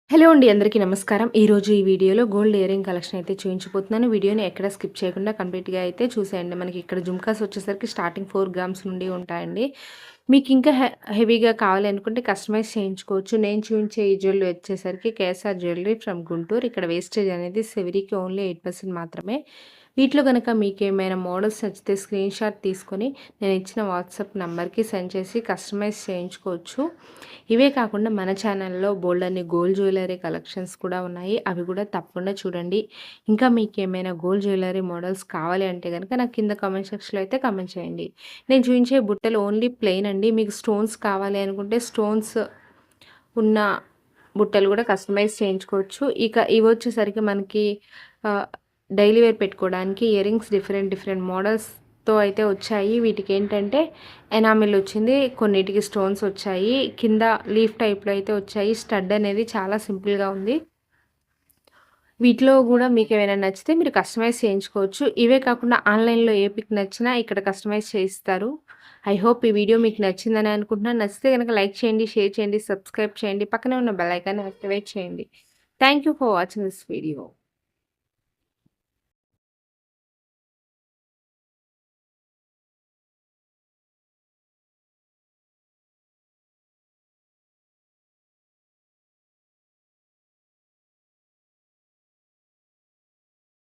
Hello అండి. అందరికీ నమస్కారం. ఈరోజు ఈ వీడియోలో గోల్డ్ ఇయరింగ్ కలెక్షన్ అయితే చూయించబోతున్నాను. వీడియోని ఎక్కడ స్కిప్ చేయకుండా కంప్లీట్‌గా అయితే చూసేయండి. మనకి ఇక్కడ జుమ్కాస్ వచ్చేసరికి స్టార్టింగ్ 4 గ్రామ్స్ నుండి ఉంటాయండి. మీకు ఇంకా హెవీగా కావాలి అనుకుంటే కస్టమైజ్ చేయించుకోవచ్చు. నేను చూయించే ఈ జ్యువెలరీ వచ్చేసరికి కేఎస్ఆర్ జ్యువెలరీ ఫ్రమ్ గుంటూరు. ఇక్కడ వేస్టేజ్ అనేది సెవరీకి ఓన్లీ 8% మాత్రమే. వీటిలో గనక మీకేమైనా మోడల్స్ నచ్చితే స్క్రీన్‌షాట్ తీసుకొని నేను ఇచ్చిన వాట్సాప్ నంబర్‌కి సెండ్ చేసి కస్టమైజ్ చేయించుకోవచ్చు. ఇవే కాకుండా మన ఛానల్‌లో బోలెడన్ని గోల్డ్ జ్యువెలరీ కలెక్షన్స్ కూడా ఉన్నాయి. అవి కూడా తప్పకుండా చూడండి. ఇంకా మీకేమైనా గోల్డ్ జ్యువెలరీ మోడల్స్ కావాలి అంటే గనక నాకు కింద కామెంట్ సెక్షన్‌లో అయితే కామెంట్ చేయండి. నేను చూయించే బుట్టలు ఓన్లీ ప్లెయిన్ అండి. మీకు స్టోన్స్ కావాలి అనుకుంటే స్టోన్స్ ఉన్న బుట్టలు కూడా కస్టమైజ్ చేయించుకోవచ్చు. ఇక ఇవొచ్చేసరికి మనకి డైలీ వేర్ పెట్టుకోవడానికి ఇయరింగ్స్ డిఫరెంట్ మోడల్స్‌తో అయితే వచ్చాయి. వీటికేంటంటే ఎనామిల్ వచ్చింది. కొన్నిటికి స్టోన్స్ వచ్చాయి. కింద లీఫ్ టైప్‌లో అయితే వచ్చాయి. స్టడ్ అనేది చాలా సింపుల్‌గా ఉంది. వీటిలో గూడా మీకేమైనా నచ్చితే మీరు కస్టమైజ్ చేయించుకోవచ్చు. ఇవే కాకుండా ఆన్‌లైన్‌లో ఏ పిక్ నచ్చినా ఇక్కడ కస్టమైజ్ చేయిస్తారు. ఐ హోప్ ఈ వీడియో మీకు నచ్చిందని అనుకుంటున్నాను. నచ్చితే గనక లైక్ చేయండి, షేర్ చేయండి, సబ్స్క్రైబ్ చేయండి. పక్కనే ఉన్న బెల్ ఐకాన్‌ని యాక్టివేట్ చేయండి. Thank you for watching this video.